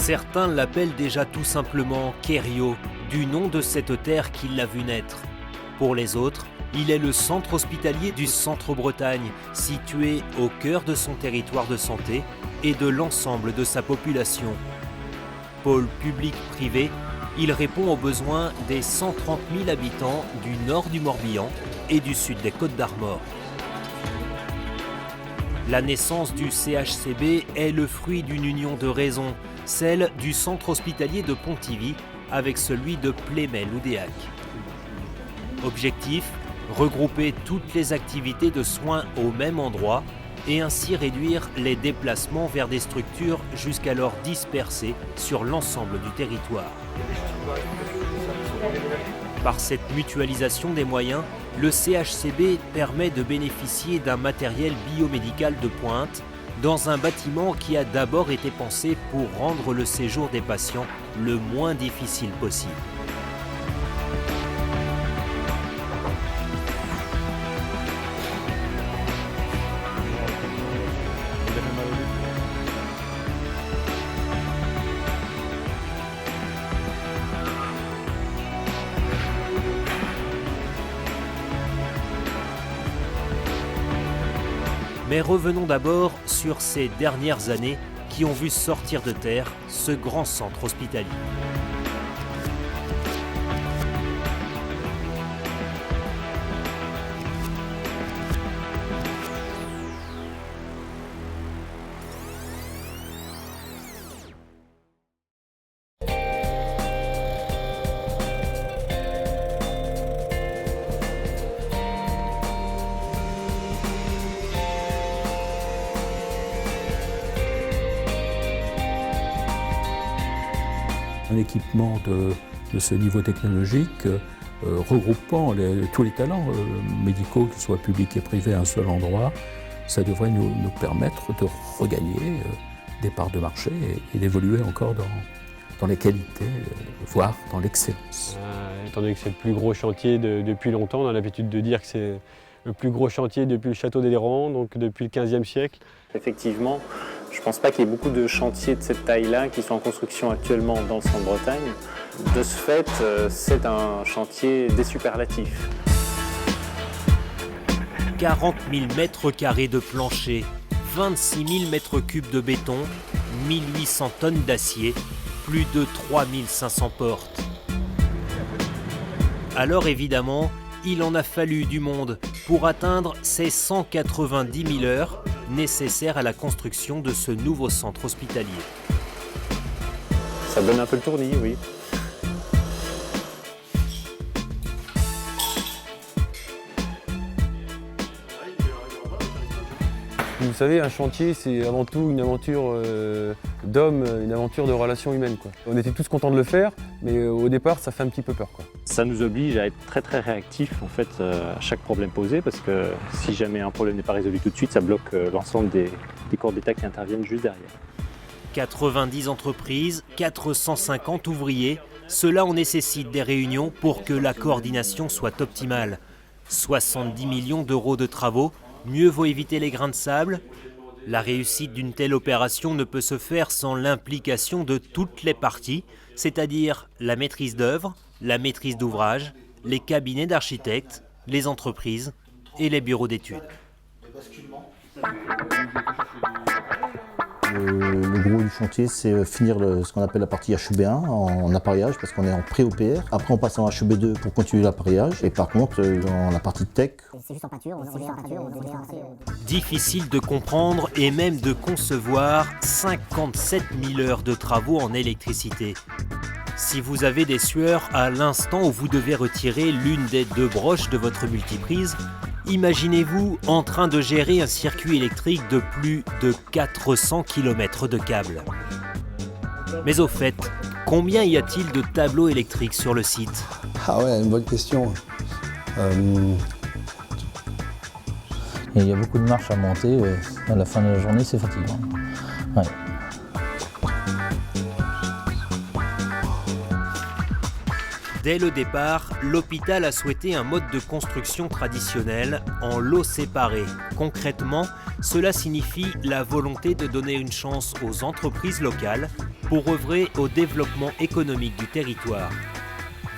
Certains l'appellent déjà tout simplement Kerio, du nom de cette terre qui l'a vu naître. Pour les autres, il est le centre hospitalier du Centre-Bretagne, situé au cœur de son territoire de santé et de l'ensemble de sa population. Pôle public-privé, il répond aux besoins des 130 000 habitants du nord du Morbihan et du sud des Côtes-d'Armor. La naissance du CHCB est le fruit d'une union de raisons, celle du centre hospitalier de Pontivy avec celui de Plémel-Oudéac. Objectif, regrouper toutes les activités de soins au même endroit et ainsi réduire les déplacements vers des structures jusqu'alors dispersées sur l'ensemble du territoire. Par cette mutualisation des moyens, le CHCB permet de bénéficier d'un matériel biomédical de pointe dans un bâtiment qui a d'abord été pensé pour rendre le séjour des patients le moins difficile possible. Mais revenons d'abord sur ces dernières années qui ont vu sortir de terre ce grand centre hospitalier. Un équipement de ce niveau technologique regroupant tous les talents médicaux, qu'ils soient publics et privés, à un seul endroit, ça devrait nous permettre de regagner des parts de marché et d'évoluer encore dans les qualités, voire dans l'excellence. Étant donné que c'est le plus gros chantier depuis longtemps, on a l'habitude de dire que c'est le plus gros chantier depuis le château d'Éléran, donc depuis le XVe siècle. Effectivement, je ne pense pas qu'il y ait beaucoup de chantiers de cette taille-là qui sont en construction actuellement dans le Centre-Bretagne. De ce fait, c'est un chantier des superlatifs. 40 000 mètres carrés de plancher, 26 000 mètres cubes de béton, 1800 tonnes d'acier, plus de 3500 portes. Alors évidemment, il en a fallu du monde pour atteindre ces 190 000 heures nécessaires à la construction de ce nouveau centre hospitalier. Ça donne un peu le tournis, oui. Vous savez, un chantier, c'est avant tout une aventure d'homme, une aventure de relations humaines, quoi. On était tous contents de le faire, mais au départ, ça fait un petit peu peur, quoi. Ça nous oblige à être très réactifs en fait, à chaque problème posé, parce que si jamais un problème n'est pas résolu tout de suite, ça bloque l'ensemble des corps d'État qui interviennent juste derrière. 90 entreprises, 450 ouvriers, cela en nécessite des réunions pour que la coordination soit optimale. 70 millions d'euros de travaux, mieux vaut éviter les grains de sable. La réussite d'une telle opération ne peut se faire sans l'implication de toutes les parties, c'est-à-dire la maîtrise d'œuvre, la maîtrise d'ouvrage, les cabinets d'architectes, les entreprises et les bureaux d'études. Le gros du chantier, c'est finir ce qu'on appelle la partie HUB1 en appareillage, parce qu'on est en pré-OPR. Après, on passe en HUB2 pour continuer l'appareillage. Et par contre, dans la partie tech, c'est juste en peinture. Difficile de comprendre et même de concevoir 57 000 heures de travaux en électricité. Si vous avez des sueurs à l'instant où vous devez retirer l'une des deux broches de votre multiprise, imaginez-vous en train de gérer un circuit électrique de plus de 400 km de câbles. Mais au fait, combien y a-t-il de tableaux électriques sur le site? Ah ouais, une bonne question. Il y a beaucoup de marches à monter. À la fin de la journée, c'est fatigant. Ouais. Dès le départ, l'hôpital a souhaité un mode de construction traditionnel en lots séparés. Concrètement, cela signifie la volonté de donner une chance aux entreprises locales pour œuvrer au développement économique du territoire.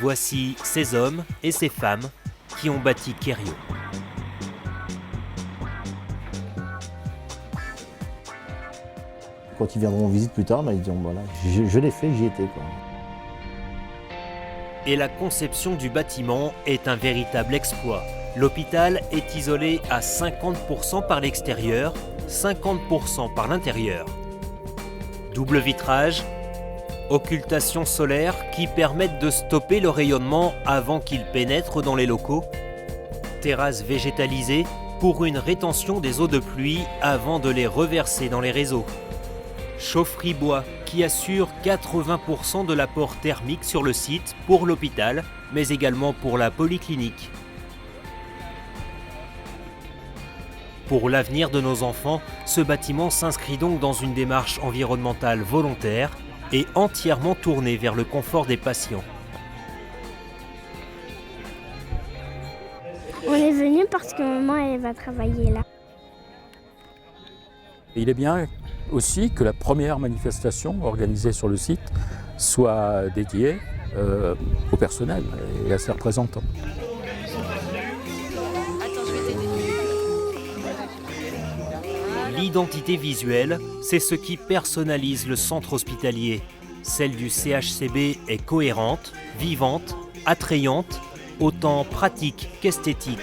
Voici ces hommes et ces femmes qui ont bâti Querrieux. Quand ils viendront en visite plus tard, ils diront voilà, je l'ai fait, j'y étais, quoi. Et la conception du bâtiment est un véritable exploit. L'hôpital est isolé à 50% par l'extérieur, 50% par l'intérieur. Double vitrage, occultation solaire qui permettent de stopper le rayonnement avant qu'il pénètre dans les locaux, terrasse végétalisée pour une rétention des eaux de pluie avant de les reverser dans les réseaux. Chaufferie bois qui assure 80% de l'apport thermique sur le site pour l'hôpital, mais également pour la polyclinique. Pour l'avenir de nos enfants, ce bâtiment s'inscrit donc dans une démarche environnementale volontaire et entièrement tournée vers le confort des patients. On est venu parce que maman elle va travailler là. Il est bien aussi que la première manifestation organisée sur le site soit dédiée au personnel et à ses représentants. L'identité visuelle, c'est ce qui personnalise le centre hospitalier. Celle du CHCB est cohérente, vivante, attrayante, autant pratique qu'esthétique.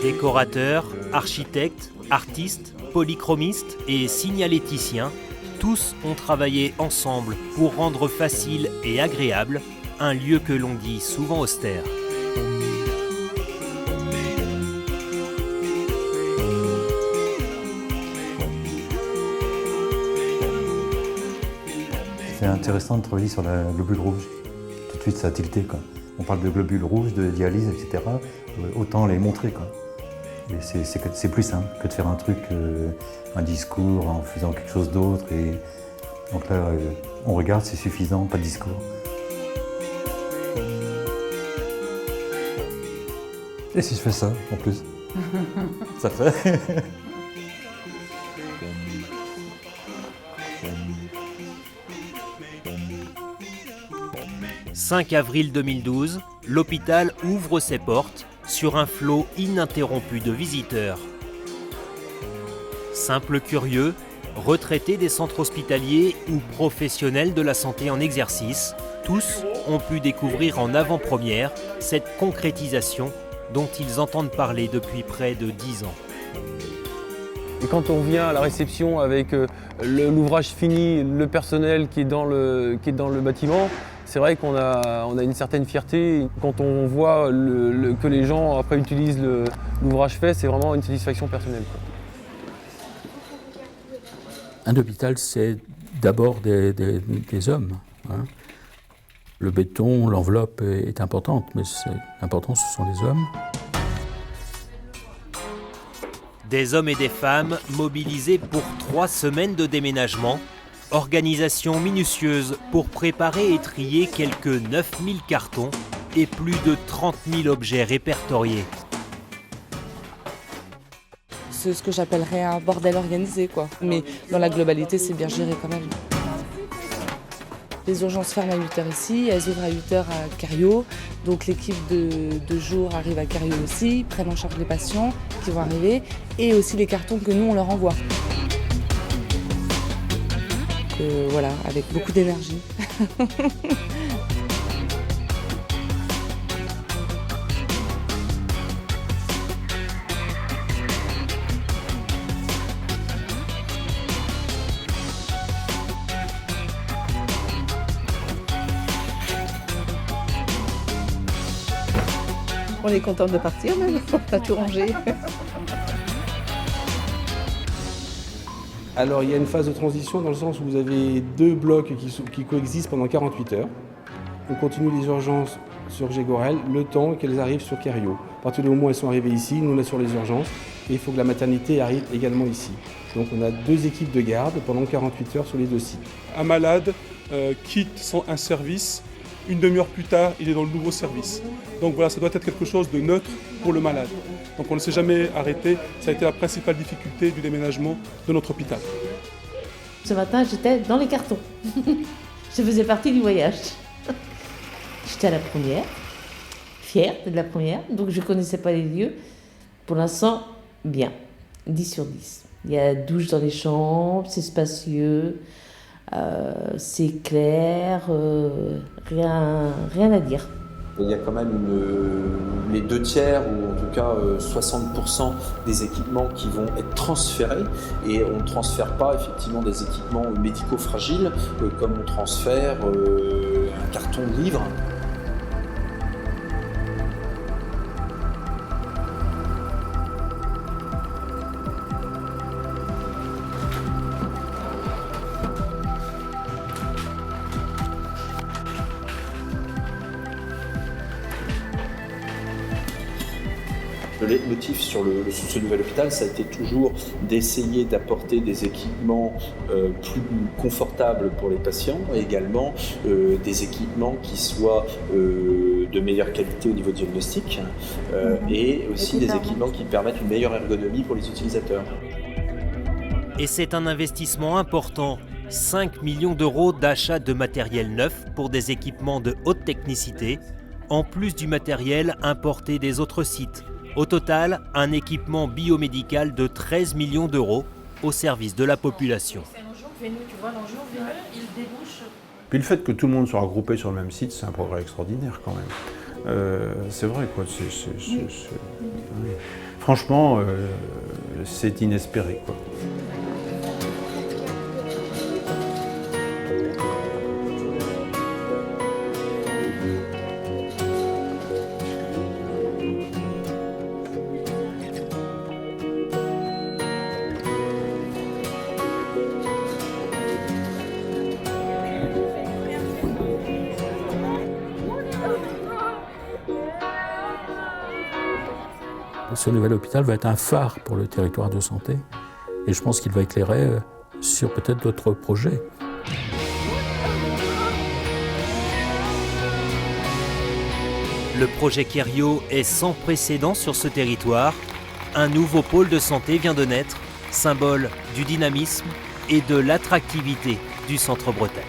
Décorateurs, architectes, artistes, polychromistes et signaléticiens, tous ont travaillé ensemble pour rendre facile et agréable un lieu que l'on dit souvent austère. C'est intéressant de travailler sur la globule rouge. Tout de suite, ça a tilté, quoi. On parle de globules rouges, de dialyse, etc. Autant les montrer, quoi. Et c'est plus simple que de faire un truc, un discours en faisant quelque chose d'autre. Et donc là, on regarde, c'est suffisant, pas de discours. Et si je fais ça, en plus, ça fait. 5 avril 2012, l'hôpital ouvre ses portes sur un flot ininterrompu de visiteurs. Simples curieux, retraités des centres hospitaliers ou professionnels de la santé en exercice, tous ont pu découvrir en avant-première cette concrétisation dont ils entendent parler depuis près de 10 ans. Et quand on vient à la réception avec l'ouvrage fini, le personnel qui est dans le bâtiment, c'est vrai qu'on a une certaine fierté. Quand on voit que les gens après utilisent l'ouvrage fait, c'est vraiment une satisfaction personnelle, quoi. Un hôpital, c'est d'abord des hommes, hein. Le béton, l'enveloppe est importante, mais l'important, ce sont les hommes. Des hommes et des femmes mobilisés pour 3 semaines de déménagement. Organisation minutieuse pour préparer et trier quelques 9000 cartons et plus de 30 000 objets répertoriés. C'est ce que j'appellerais un bordel organisé, quoi. Mais dans la globalité, c'est bien géré quand même. Les urgences ferment à 8h ici, elles ouvrent à 8h à Querrieux. Donc l'équipe de jour arrive à Querrieux aussi, prennent en charge les patients qui vont arriver et aussi les cartons que nous, on leur envoie. Voilà, avec beaucoup d'énergie. On est contente de partir même, on a tout rangé. Alors il y a une phase de transition dans le sens où vous avez 2 blocs qui coexistent pendant 48 heures. On continue les urgences sur Gégorel le temps qu'elles arrivent sur Querrieux. À partir du moment où elles sont arrivées ici, nous on est sur les urgences et il faut que la maternité arrive également ici. Donc on a 2 équipes de garde pendant 48 heures sur les 2 sites. Un malade quitte un service une demi-heure plus tard, il est dans le nouveau service. Donc voilà, ça doit être quelque chose de neutre pour le malade. Donc on ne s'est jamais arrêté, ça a été la principale difficulté du déménagement de notre hôpital. Ce matin, j'étais dans les cartons. Je faisais partie du voyage. J'étais à la première, fière de la première, donc je ne connaissais pas les lieux. Pour l'instant, bien, 10 sur 10. Il y a douche dans les chambres, c'est spacieux, c'est clair, rien à dire. Il y a quand même les 2/3 ou en tout cas 60% des équipements qui vont être transférés et on ne transfère pas effectivement des équipements médicaux fragiles comme on transfère un carton de livres. Le leitmotiv sur ce nouvel hôpital, ça a été toujours d'essayer d'apporter des équipements plus confortables pour les patients et également des équipements qui soient de meilleure qualité au niveau diagnostic et aussi des équipements qui permettent une meilleure ergonomie pour les utilisateurs. Et c'est un investissement important. 5 millions d'euros d'achat de matériel neuf pour des équipements de haute technicité, en plus du matériel importé des autres sites. Au total, un équipement biomédical de 13 millions d'euros au service de la population. Puis le fait que tout le monde soit regroupé sur le même site, c'est un progrès extraordinaire quand même. C'est vrai, quoi. Oui. Franchement, c'est inespéré, quoi. Ce nouvel hôpital va être un phare pour le territoire de santé et je pense qu'il va éclairer sur peut-être d'autres projets. Le projet Kerio est sans précédent sur ce territoire. Un nouveau pôle de santé vient de naître, symbole du dynamisme et de l'attractivité du Centre Bretagne.